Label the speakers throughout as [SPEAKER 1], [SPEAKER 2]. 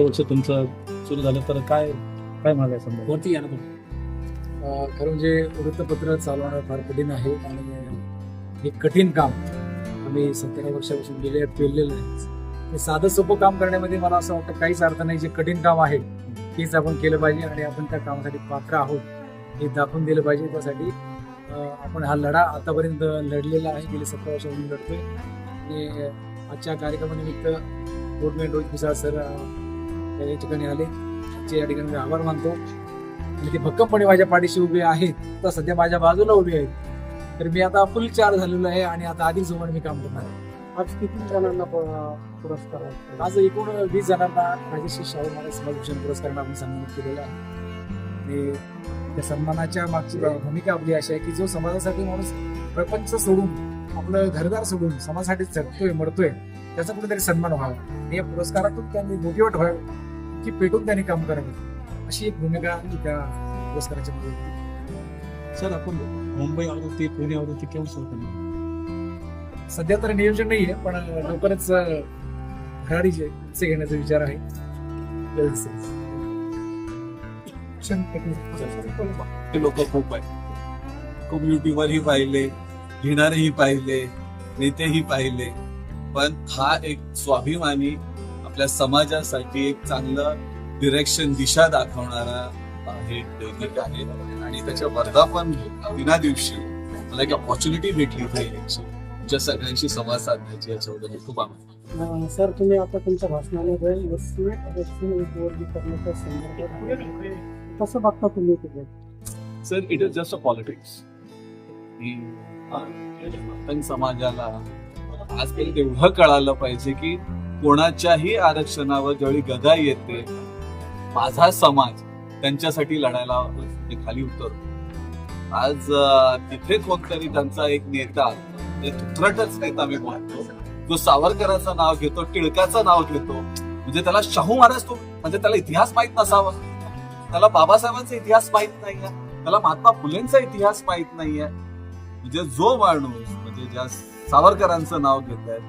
[SPEAKER 1] वर्ष तुमचं सुरू झालं, तर काय काय मागाय समजा
[SPEAKER 2] वरती या ना तुम्ही. खरं म्हणजे वृत्तपत्र चालवणं फार कठीण आहे आणि हे कठीण काम आम्ही 17 वर्षापासून पेरलेलं आहे. हे साधं सोपं काम करण्यामध्ये मला असं वाटतं काहीच अर्थ नाही. जे कठीण काम आहे तेच आपण केलं पाहिजे आणि आपण त्या कामासाठी पात्र आहोत हे दाखवून दिलं पाहिजे. त्यासाठी आपण हा लढा आतापर्यंत लढलेला आहे, गेले 17 वर्षापासून लढतोय. आणि आजच्या कार्यक्रमानिमित्त बोर्डमॅन रोहित मिसाळ सर या ठिकाणी आले, त्यांचे या ठिकाणी मी आभार मानतो. आणि ते भक्कमपणे माझ्या पाठीशी उभे आहेत, तर सध्या माझ्या बाजूला उभे आहेत. तर मी आता फुल चार्ज झालेलो आहे आणि आता अधिक जोमाने मी काम करणार आहे.
[SPEAKER 3] आज किती जणांना पुरस्कार आहे?
[SPEAKER 2] आज एकूण 20 जणांना राजश्री शाहू महाराज समाजभूषण पुरस्काराने आपण सन्मानित केलेला आहे. आणि त्या सन्मानाच्या मागची भूमिका आपली अशी आहे की जो समाजासाठी माणूस प्रपंच सोडून, आपलं घरदार सोडून समाजासाठी जगतोय, मरतोय, त्याचा कुठेतरी सन्मान व्हावा आणि या पुरस्कारातून त्यांनी मोटिवेट व्हावं की पेटून त्यांनी काम करावं, अशी एक भूमिका त्या पुरस्काराच्या मध्ये होती.
[SPEAKER 1] सर, आपण मुंबई आवृत्ती, पुणे आवृत्ती केव्हा सुरू करणार?
[SPEAKER 2] सध्या तर नियोजन नाहीये, पण लवकरच भराडीचे हिस्से घेण्याचा विचार आहे.
[SPEAKER 4] लोक खूप आहेत, खूप युट्यूबवरही पाहिले, लिहिणारेही पाहिले, नेतेही पाहिले, पण हा एक स्वाभिमानी आपल्या समाजासाठी एक चांगलं डिरेक्शन, दिशा दाखवणारा हे दैनिक आहे. आणि त्याच्या वर्धापन दिना दिवशी मला एक ऑपॉर्च्युनिटी भेटली तुमच्या सगळ्यांशी संवाद साधण्याची, याच्याबद्दल खूप आभार.
[SPEAKER 3] सर, तुम्ही आता तुमच्या भाषणामध्ये करण्याच्या संदर्भात कसं बघता तुम्ही तिथे?
[SPEAKER 4] Sir, it is just a politics. Matang समाजाला आजपर्यंत एवढं कळालं पाहिजे की कोणाच्याही आरक्षणावर ज्यावेळी गदा येते, माझा समाज त्यांच्यासाठी लढायला खाली उतरतो. आज तिथे कोणतरी त्यांचा एक नेता, थुत्रटच नेता मी म्हणतो, जो सावरकरांचं नाव घेतो, टिळकाचं नाव घेतो, म्हणजे त्याला शाहू महाराज तो, म्हणजे त्याला इतिहास माहित नसावा, त्याला बाबासाहेबांचा इतिहास माहित नाहीये, त्याला महात्मा फुलेंचा इतिहास माहित नाहीये. म्हणजे जो माणूस म्हणजे ज्या सावरकरांचं नाव घेत आहे,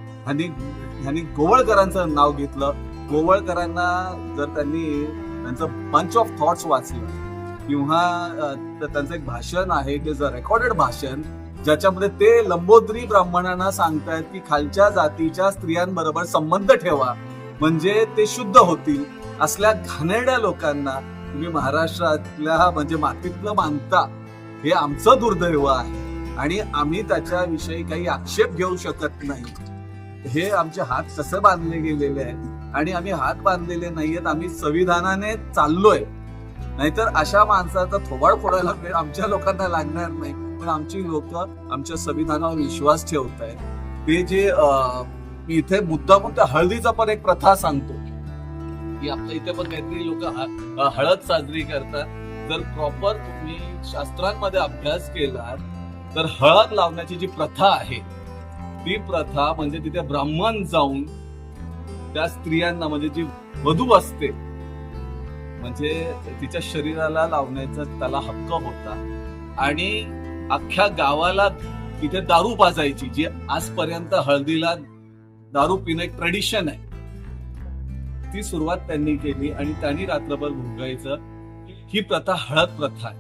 [SPEAKER 4] ह्यांनी गोवळकरांचं नाव घेतलं. गोवळकरांना जर त्यांनी त्यांचं बंच ऑफ थॉट्स वाचलं किंवा त्यांचं एक भाषण आहे की रेकॉर्डेड भाषण, ज्याच्यामध्ये ते लंबोदरी ब्राह्मणांना सांगतायत की खालच्या जातीच्या स्त्रियांबरोबर संबंध ठेवा म्हणजे ते शुद्ध होतील. असल्या घाणेरड्या लोकांना तुम्ही महाराष्ट्रातल्या म्हणजे मातीतलं मानता, हे आमचं दुर्दैव आहे आणि आम्ही त्याच्याविषयी काही आक्षेप घेऊ शकत नाही. हे आमचे हात कसं बांधले गेलेले आहेत आणि आम्ही हात बांधलेले नाहीयेत, आम्ही संविधानाने चाललोय. नाहीतर अशा माणसाचा थोबाड फोडायला आमच्या लोकांना लागणार नाही. पण आमची लोक आमच्या संविधानावर विश्वास ठेवत आहेत. ते जे मी इथे मुद्दामून त्या हळदीचा पण एक प्रथा सांगतो की आपल्या इथे पण काहीतरी लोक हळद साजरी करतात. जर प्रॉपर तुम्ही शास्त्रांमध्ये अभ्यास केला तर हळद लावण्याची जी प्रथा आहे, ती प्रथा म्हणजे तिथे ब्राह्मण जाऊन त्या स्त्रियांना, म्हणजे जी वधू असते, म्हणजे तिच्या शरीराला लावण्याचा त्याला हक्क होता. आणि अख्ख्या गावाला तिथे दारू पाजायची, जी आजपर्यंत हळदीला दारू पिणं एक ट्रेडिशन आहे, ती सुरुवात त्यांनी केली आणि त्यांनी रात्रभर भोगायचं. ही प्रथा हळद प्रथा आहे.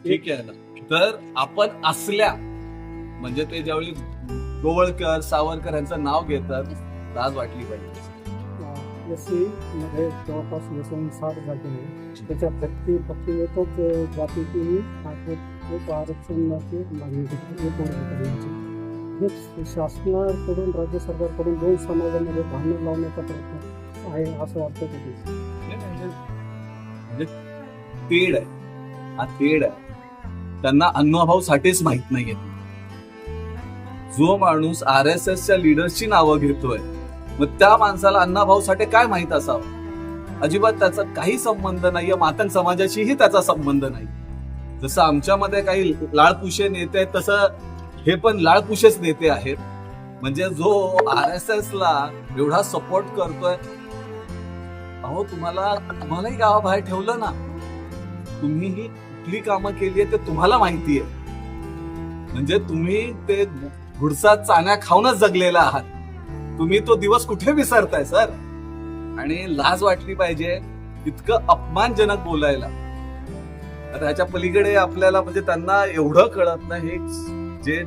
[SPEAKER 4] ठीक आहे ना? तर आपण असल्या म्हणजे ते ज्यावेळी गोवळकर, सावरकर यांचं नाव घेतात, लाज वाटली पाहिजे.
[SPEAKER 3] मध्ये जवळपास 60 झाले, त्याच्या फक्त एकच जातीची आरक्षणाची मागणी शासनाकडून, राज्य सरकारकडून 2 समाजामध्ये भांडण लावण्याचा प्रयत्न आहे असं वाटतं.
[SPEAKER 4] म्हणजे तेढ आहे, हा तेढ आहे. त्यांना अण्णाभाऊ साठेच माहित नाहीये. जो माणूस RSSच्या लिडर्सची नावं घेतोय, मग त्या माणसाला अण्णाभाऊ साठे काय माहित असावं? अजिबात त्याचा काही संबंध नाहीये. मातंग समाजाशीही त्याचा संबंध नाही. जसं आमच्यामध्ये काही लाळपुशे नेते आहेत, तसं हे पण लाळपुशेच नेते आहेत. म्हणजे जो RSSला एवढा सपोर्ट करतोय, अहो तुम्हालाही गावाबाहेर ठेवलं ना, तुम्हीही कुठली कामं केली आहे ते तुम्हाला माहिती आहे. म्हणजे तुम्ही ते घुडसा चाण्या खाऊनच जगलेला आहात. तुम्ही तो दिवस कुठे विसरताय सर? आणि लाज वाटली पाहिजे इतकं अपमानजनक बोलायला. आता ह्याच्या पलीकडे आपल्याला म्हणजे त्यांना एवढं कळत नाही हे जे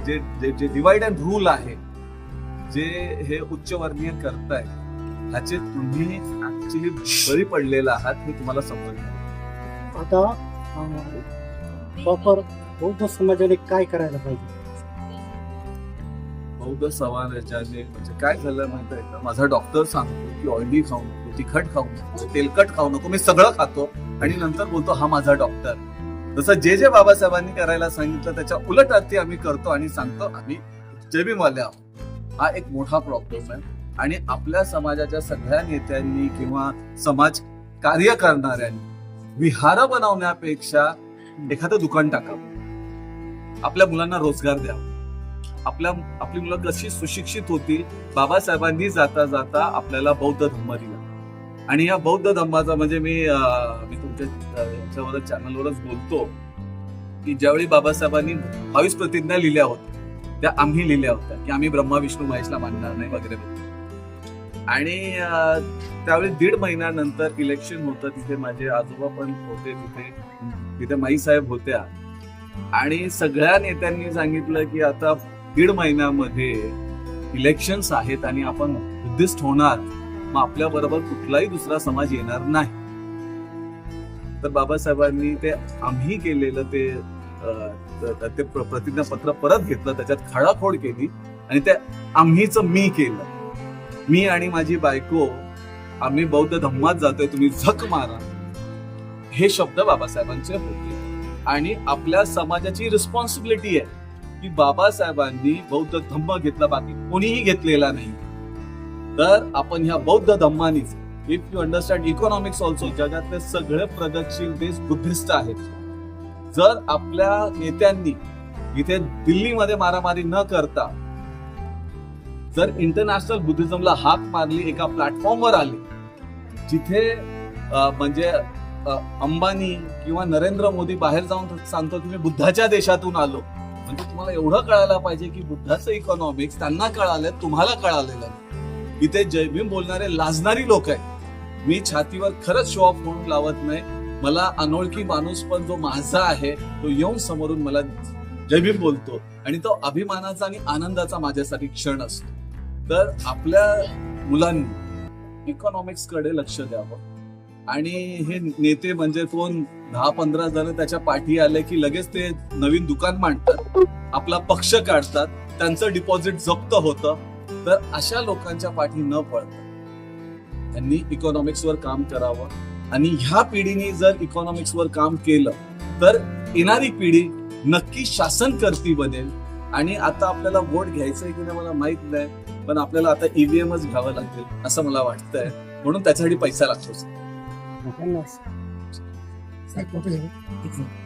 [SPEAKER 4] जे जे जे डिवाइड अँड रूल आहे, जे हे उच्चवर्णीय करताय, ह्याचे तुम्ही ऍक्च्युली बरी पडलेला आहात हे तुम्हाला समजलं.
[SPEAKER 3] आता प्रॉपर बौद्ध समाजाने काय करायला पाहिजे?
[SPEAKER 4] बौद्ध समाजाने म्हणजे काय झालं माहिती आहे का, माझा डॉक्टर सांगतो की ऑइली खाऊ नको, तिखट खाऊ नको, तेलकट खाऊ नको, मी सगळं खातो आणि नंतर बोलतो हा माझा डॉक्टर. तसं जे जे बाबासाहेबांनी करायला सांगितलं त्याच्या उलट अर्थी आम्ही करतो आणि सांगतो आम्ही जय भीमवाले आहोत. हा एक मोठा प्रॉब्लेम आहे आणि आपल्या समाजाच्या सगळ्या नेत्यांनी किंवा समाज कार्य करणाऱ्यांनी विहार बनवण्यापेक्षा एखादं दुकान टाकावं, आपल्या मुलांना रोजगार द्यावा, आपली मुलं कशी सुशिक्षित होतील. बाबासाहेबांनी जाता जाता आपल्याला बौद्ध धम्म दिला आणि या बौद्ध धम्माचा म्हणजे मी तुमच्या याच्यावर चॅनलवरच बोलतो की ज्यावेळी बाबासाहेबांनी 22 प्रतिज्ञा लिहिल्या होत्या त्या आम्ही लिहिल्या होत्या की आम्ही ब्रह्मा विष्णू महेशला मानणार नाही वगैरे वगैरे. आणि त्यावेळी 1.5 महिन्यानंतर इलेक्शन होतं. तिथे माझे आजोबा पण होते, तिथे माई साहेब होत्या आणि सगळ्या नेत्यांनी सांगितलं की आता 1.5 महिन्यामध्ये इलेक्शन्स आहेत आणि आपण बुद्धिस्ट होणार, मग आपल्या बरोबर कुठलाही दुसरा समाज येणार नाही. तर बाबासाहेबांनी ते आम्ही केलेलं ते प्रतिज्ञापत्र परत घेतलं, त्याच्यात खडाखोड केली आणि ते आम्हीच मी केलं. मी आणि माझी बायको आम्ही बौद्ध धम्मात जातोय, तुम्ही झक मारा, हे शब्द बाबासाहेबांचे होते. आणि आपल्या समाजाची रिस्पॉन्सिबिलिटी आहे की बाबासाहेबांनी बौद्ध धम्म घेतला, बाकी कोणीही घेतलेला नाही. तर आपण ह्या बौद्ध धम्मानीच, if you understand economics also, जगातले सगळे प्रगतशील देश बुद्धिस्ट आहेत. जर आपल्या नेत्यांनी इथे दिल्लीमध्ये मारामारी न करता जर इंटरनॅशनल बुद्धिझमला हाक मारली, एका प्लॅटफॉर्मवर आली जिथे म्हणजे अंबानी किंवा नरेंद्र मोदी बाहेर जाऊन सांगतो की मी बुद्धाच्या देशातून आलो, म्हणजे तुम्हाला एवढं कळायला पाहिजे की बुद्धाचं इकॉनॉमिक्स त्यांना कळालंय, तुम्हाला कळालेलं नाही. इथे जय भीम बोलणारे लाजणारी लोक आहेत. मी छातीवर खरंच शो ऑफ म्हणून लावत नाही. मला अनोळखी माणूस पण जो माझा आहे तो येऊन समोरून मला जय भीम बोलतो आणि तो अभिमानाचा आणि आनंदाचा माझ्यासाठी क्षण असतो. तर आपल्या मुलांनी इकॉनॉमिक्स कडे लक्ष द्यावं. आणि हे नेते म्हणजे कोण 10-15 जण त्याच्या पाठी आले की लगेच ते नवीन दुकान मांडतात, आपला पक्ष काढतात, त्यांचं डिपॉझिट जप्त होतं. तर अशा लोकांच्या पाठी न पडता त्यांनी इकॉनॉमिक्सवर काम करावं. आणि ह्या पिढीने जर इकॉनॉमिक्सवर काम केलं तर येणारी पिढी नक्की शासनकर्ती बनेल. आणि आता आपल्याला वोट घ्यायचंय की नाही मला माहित नाही, पण आपल्याला आता ईव्हीएमच घ्यावं लागेल असं मला वाटतंय. म्हणून त्याच्यासाठी पैसा लागतो.